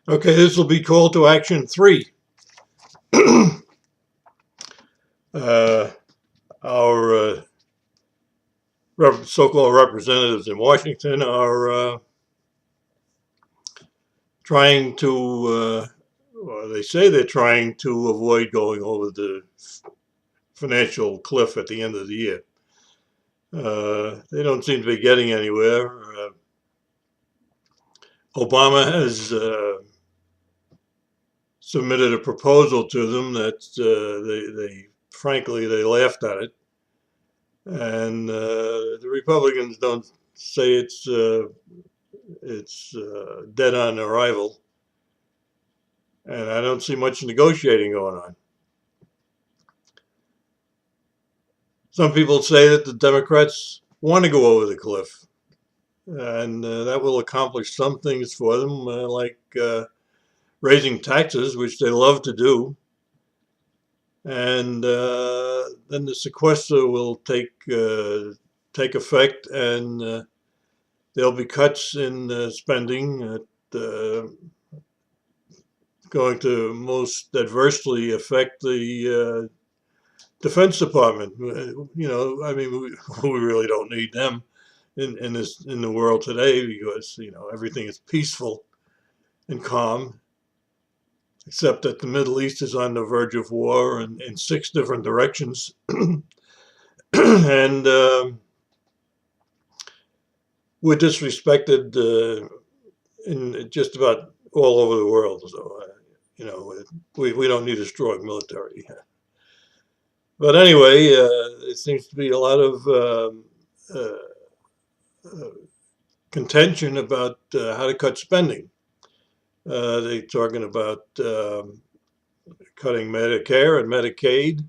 Okay, this will be call to action 3. uh, our so-called representatives in Washington are trying to, or they say they're trying to avoid going over the financial cliff at the end of the year. They don't seem to be getting anywhere. Obama has submitted a proposal to them that they frankly they laughed at it, and the Republicans don't say it's dead on arrival, and I don't see much negotiating going on. Some people say that the Democrats want to go over the cliff, and that will accomplish some things for them, like raising taxes, which they love to do, and then the sequester will take effect, and there'll be cuts in spending that going to most adversely affect the Defense Department. I mean, we really don't need them in the world today, because everything is peaceful and calm, except that the Middle East is on the verge of war in 6 different directions, and we're disrespected in just about all over the world. So, we don't need a strong military. But anyway, there seems to be a lot of contention about how to cut spending. They're talking about cutting Medicare and Medicaid,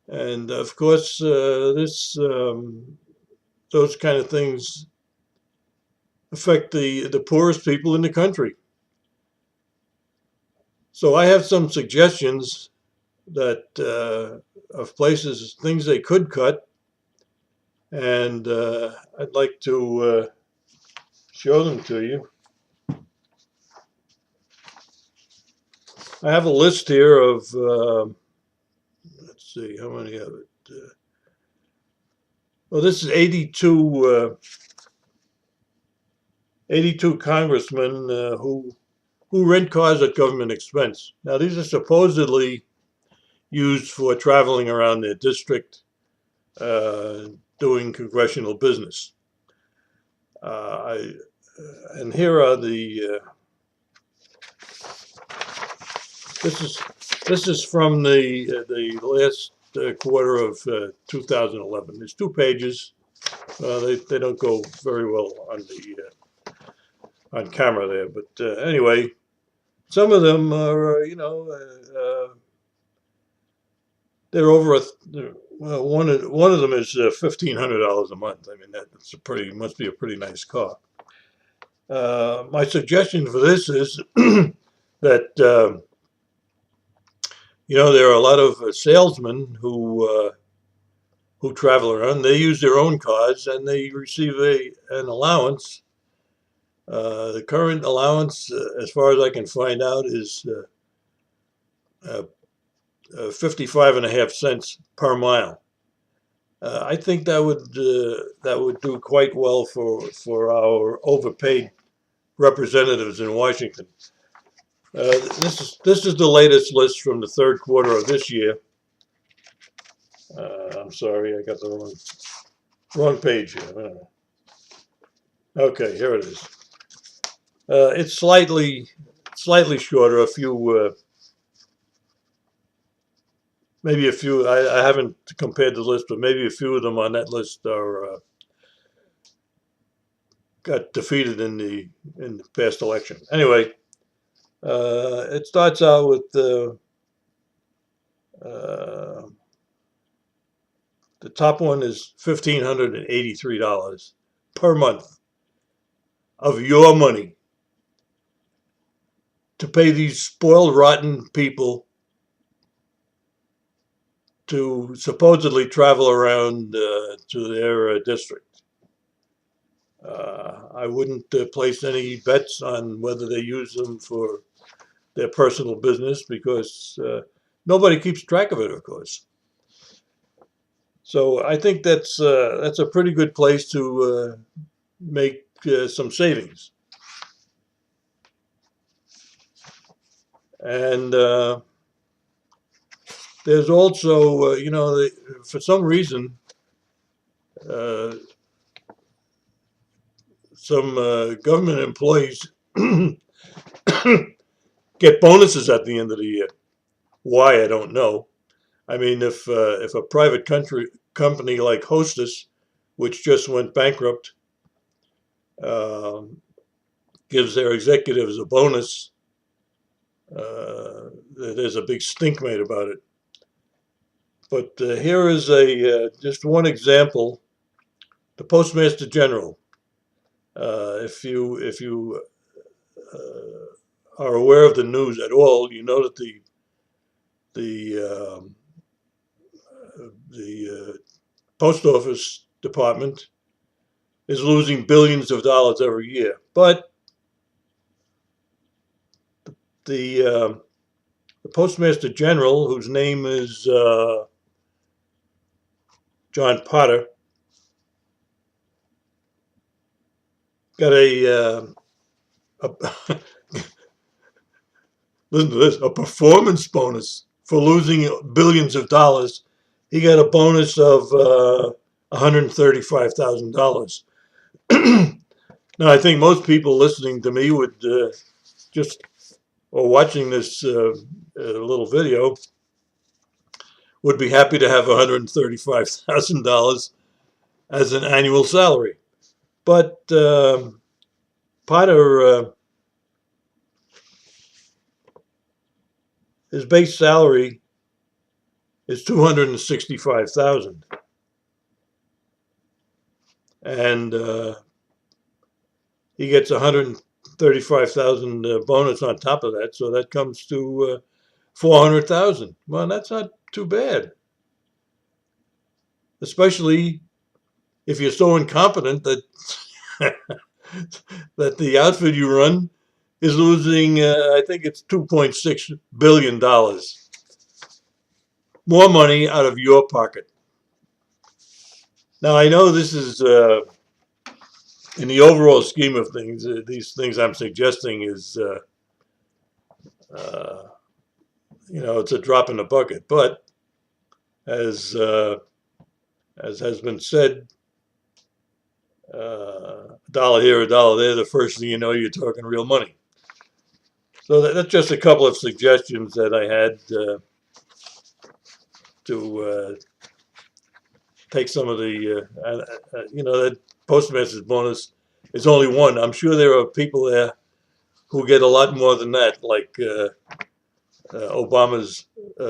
and of course, those kind of things affect the poorest people in the country. So I have some suggestions of places, things they could cut, and I'd like to show them to you. I have a list here of, let's see, how many of it? Well, this is 82 congressmen who rent cars at government expense. Now, these are supposedly used for traveling around their district, doing congressional business. And here are the. This is from the last quarter of 2011. There's 2 pages. They don't go very well on camera there, but anyway, some of them are they're over well, one of them is $1,500 a month. I mean, must be a pretty nice car. My suggestion for this is that there are a lot of salesmen who travel around. They use their own cars, and they receive an allowance. The current allowance, as far as I can find out, is 55.5 cents per mile. I think that would do quite well for our overpaid representatives in Washington. This is the latest list from the 3rd quarter of this year. I'm sorry, I got the wrong page here. Okay, here it is. It's slightly shorter. Maybe a few. I haven't compared the list, but maybe a few of them on that list got defeated in the past election. Anyway, it starts out with the top one is $1,583 per month of your money to pay these spoiled, rotten people to supposedly travel around to their district. I wouldn't place any bets on whether they use them for their personal business because nobody keeps track of it, of course. So I think that's a pretty good place to make some savings. And there's also, for some reason, uh, some government employees get bonuses at the end of the year. Why, I don't know. I mean, if a private company like Hostess, which just went bankrupt, um, gives their executives a bonus, there's a big stink made about it. But here is a just one example: the Postmaster General. If you are aware of the news at all, you know that the the post office department is losing billions of dollars every year. But the uh, the Postmaster General, whose name is John Potter, got a listen to this, a performance bonus for losing billions of dollars. He got a bonus of $135,000. Now, I think most people listening to me would just, or watching this little video, would be happy to have $135,000 as an annual salary. But Potter, his base salary is $265,000, and he gets 135,000 bonus on top of that, so that comes to 400,000. Well, that's not too bad, especially if you're so incompetent that that the outfit you run is losing. I think it's $2.6 billion more money out of your pocket. Now I know this is in the overall scheme of things. These things I'm suggesting is uh, it's a drop in the bucket. But as uh, as has been said, a dollar here, a dollar there. The first thing you know, you're talking real money. So that's just a couple of suggestions that I had to take some of the, that postmaster's bonus is only one. I'm sure there are people there who get a lot more than that, like Obama's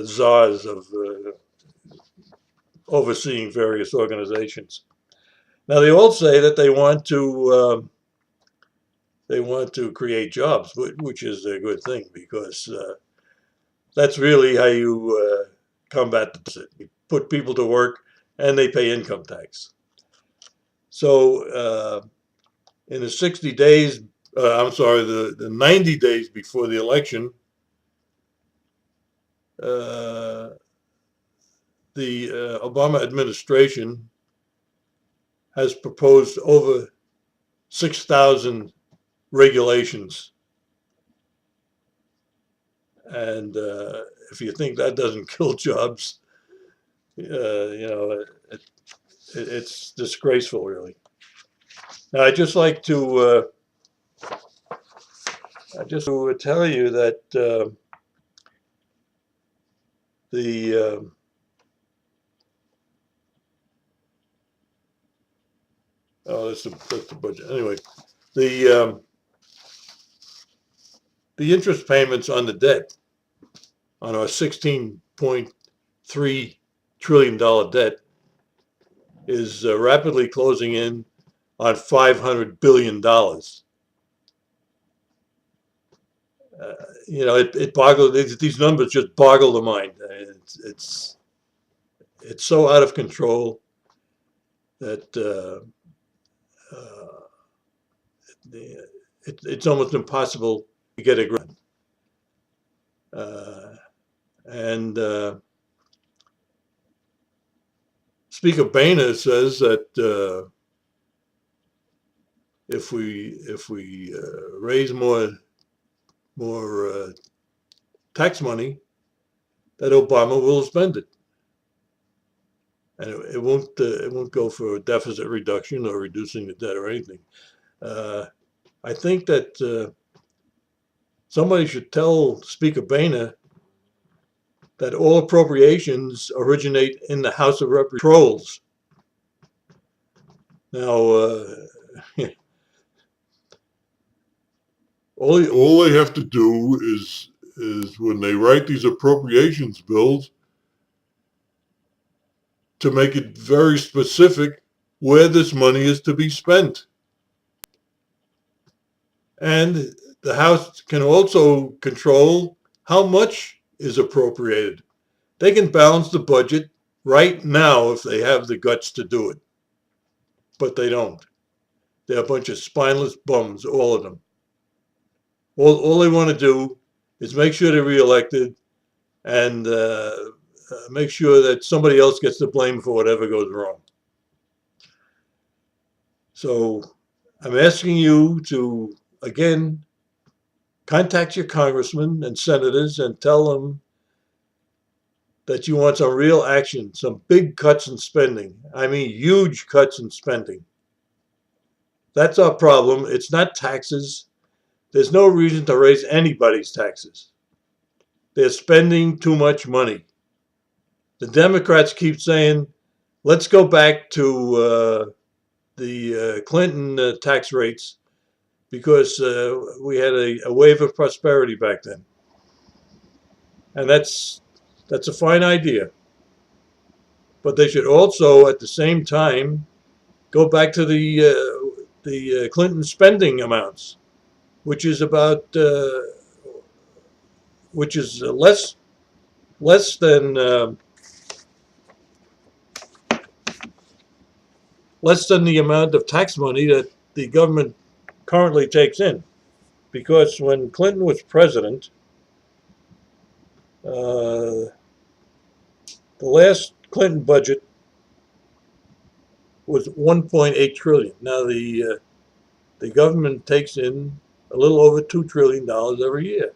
czars of overseeing various organizations. Now they all say that they want to create jobs, which is a good thing because that's really how you combat the deficit. You put people to work and they pay income tax. So in the 60 days, I'm sorry, the 90 days before the election, uh, the Obama administration has proposed over 6,000 regulations. And if you think that doesn't kill jobs, it's disgraceful, really. Now, I just to tell you that the that's the budget. Anyway, the um, the interest payments on the debt on our $16.3 trillion debt is rapidly closing in on $500 billion. It boggles these numbers just boggle the mind. It's so out of control that it's almost impossible to get a grant. Uh, and Speaker Boehner says that if we raise more tax money, that Obama will spend it, and it won't go for deficit reduction or reducing the debt or anything. Uh, I think that somebody should tell Speaker Boehner that all appropriations originate in the House of Representatives. Now, all they have to do is when they write these appropriations bills to make it very specific where this money is to be spent. And the House can also control how much is appropriated. They can balance the budget right now if they have the guts to do it. But they don't. They're a bunch of spineless bums, all of them. All they want to do is make sure they're reelected and make sure that somebody else gets the blame for whatever goes wrong. So I'm asking you to, again, contact your congressmen and senators and tell them that you want some real action, some big cuts in spending. I mean, huge cuts in spending. That's our problem. It's not taxes. There's no reason to raise anybody's taxes. They're spending too much money. The Democrats keep saying, let's go back to the Clinton tax rates because we had a wave of prosperity back then. And that's a fine idea. But they should also, at the same time, go back to the Clinton spending amounts, which is about which is less than the amount of tax money that the government currently takes in. Because when Clinton was president, the last Clinton budget was 1.8 trillion. Now the government takes in a little over $2 trillion every year.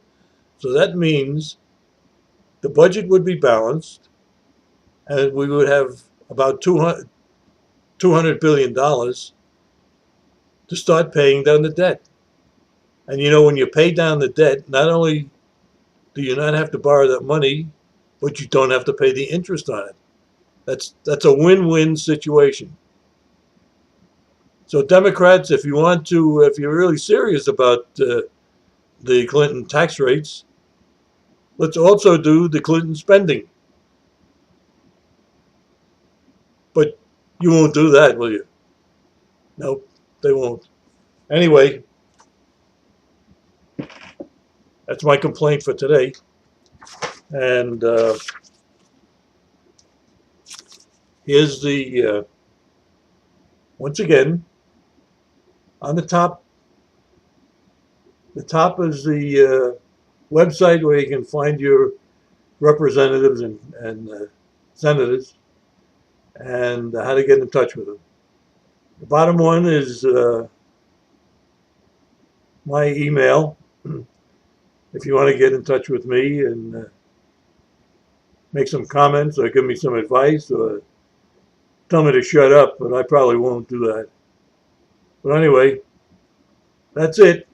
So that means the budget would be balanced and we would have about $200 billion to start paying down the debt. And you know, when you pay down the debt, not only do you not have to borrow that money, but you don't have to pay the interest on it. That's a win-win situation. So Democrats, if you're really serious about the Clinton tax rates, let's also do the Clinton spending. But you won't do that, will you? Nope, they won't. Anyway, that's my complaint for today. And here's the, once again, on the top is the website where you can find your representatives and senators and how to get in touch with them. The bottom one is my email. If you want to get in touch with me and make some comments or give me some advice or tell me to shut up, but I probably won't do that. But anyway, that's it.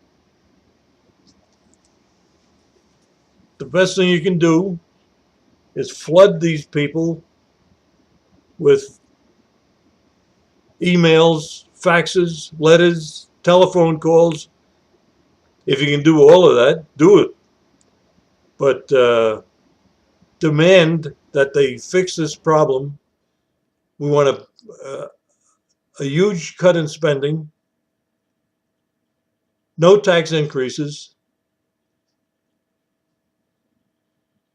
The best thing you can do is flood these people with emails, faxes, letters, telephone calls. If you can do all of that, do it. But demand that they fix this problem. We want a huge cut in spending, no tax increases,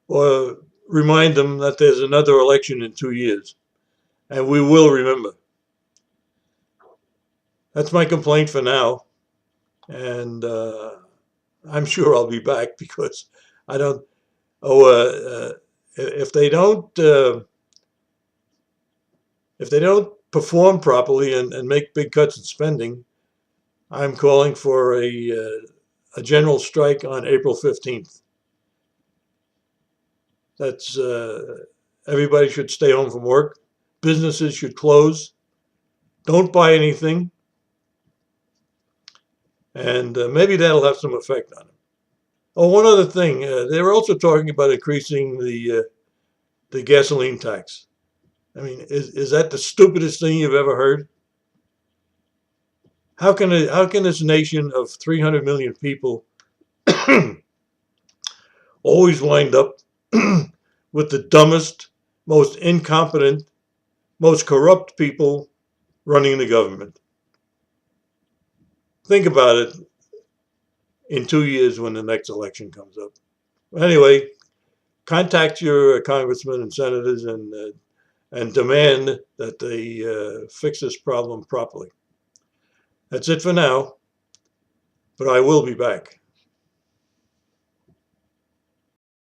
or remind them that there's another election in 2 years. And we will remember. That's my complaint for now. and I'm sure I'll be back because I don't. Oh, if they don't, if they don't perform properly and make big cuts in spending, I'm calling for a general strike on April 15th. That's everybody should stay home from work. Businesses should close. Don't buy anything, and maybe that'll have some effect on it. Oh, one other thing. They were also talking about increasing the gasoline tax. I mean, is that the stupidest thing you've ever heard? How can this nation of 300 million people always wind up with the dumbest, most incompetent, most corrupt people running the government? Think about it in 2 years when the next election comes up. Anyway, contact your congressmen and senators and demand that they fix this problem properly. That's it for now, but I will be back.